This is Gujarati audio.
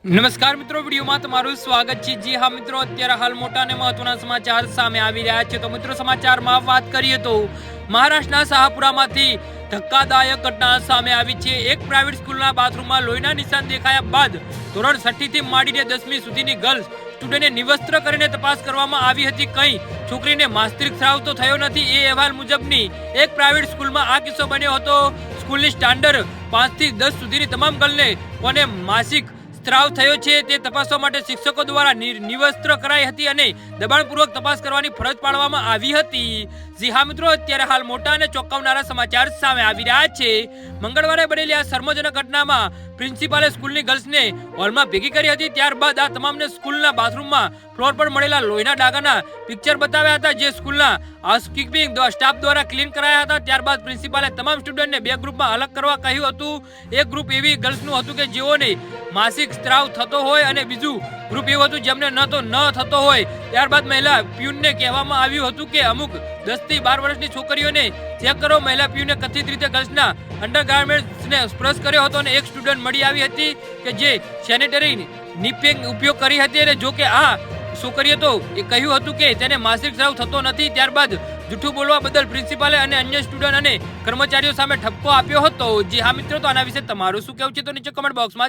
નમસ્કાર મિત્રો, વિડીયોમાં તમારું સ્વાગત છે। જી હા મિત્રો, અત્યારે હાલ મોટા અને મહત્વના સમાચાર સામે આવી રહ્યા છે। તો મિત્રો, સમાચારમાં વાત કરીએ તો મહારાષ્ટ્રના શાહપુરામાંથી ધક્કાદાયક ઘટના સામે આવી છે। એક પ્રાઇવેટ સ્કૂલના બાથરૂમમાં લોહીના નિશાન દેખાયા બાદ ધોરણ 6 થી માંડીને 10મી સુધીની ગર્લ્સ સ્ટુડન્ટને નિવસ્ત્ર કરીને તપાસ કરવામાં આવી હતી। કઈ છોકરીને માસ્તિક સ્રાવ તો થયો નથી। એ અહેવાલ મુજબની એક પ્રાઇવેટ સ્કૂલમાં આ કિસ્સો બન્યો હતો। સ્કૂલની સ્ટાન્ડર્ડ 5 થી 10 સુધીની તમામ ગર્લને કોને માસિક સ્ત્રાવ થયો છે તે તપાસવા માટે શિક્ષકો દ્વારા નિવસ્ત્ર કરાઈ હતી અને દબાણપૂર્વક તપાસ કરવાની ફરજ પાડવામાં આવી હતી। જી હા મિત્રો, અત્યારે હાલ મોટા અને ચોંકાવનારા સમાચાર સામે આવી રહ્યા છે। મંગળવારે બનેલી આ શર્મજનક ઘટનામાં પ્રિન્સિપાલે સ્કૂલની ગર્લ્સને હોલમાં ભેગી કરી હતી। ત્યારબાદ આ તમામને સ્કૂલના બાથરૂમમાં ફ્લોર પર મળેલા લોહીના ડાઘાના પિક્ચર બતાવ્યા હતા, જે સ્કૂલના હાઉસકીપિંગ સ્ટાફ દ્વારા ક્લીન કરાયા હતા। ત્યારબાદ પ્રિન્સિપાલે તમામ સ્ટુડન્ટને બે ગ્રુપમાં અલગ કરવા કહ્યું હતું। એક ગ્રુપ એવી ગર્લ્સનું હતું કે જેઓને માસિક સ્ત્રાવ થતો હોય અને બીજું ગ્રુપ એવું હતું જેમને ન થતો હોય। ત્યારબાદ મહિલા પ્યુનને કહેવામાં આવ્યું હતું કે અમુક 10 થી 12 વર્ષની છોકરીઓને ચેક કરો। મહિલા પ્યુને કથિત રીતે ગર્લ્સના અંડરગાર્મેન્ટ્સને સ્પર્શ કર્યો હતો અને એક સ્ટુડન્ટ મળી આવી હતી કે જે સેનેટરી નિપેંગ ઉપયોગ કરી હતી અને જો કે આ છોકરીએ તો એ કહ્યું હતું કે તેને માસિક સ્રાવ થતો નથી। ત્યારબાદ જૂઠું બોલવા બદલ પ્રિન્સિપાલે અને અન્ય સ્ટુડન્ટ અને કર્મચારીઓ સામે ઠપકો આપ્યો હતો। જી હા મિત્રો, તો આના વિશે તમારું શું કહેવું છે તો નીચે કમેન્ટ બોક્સમાં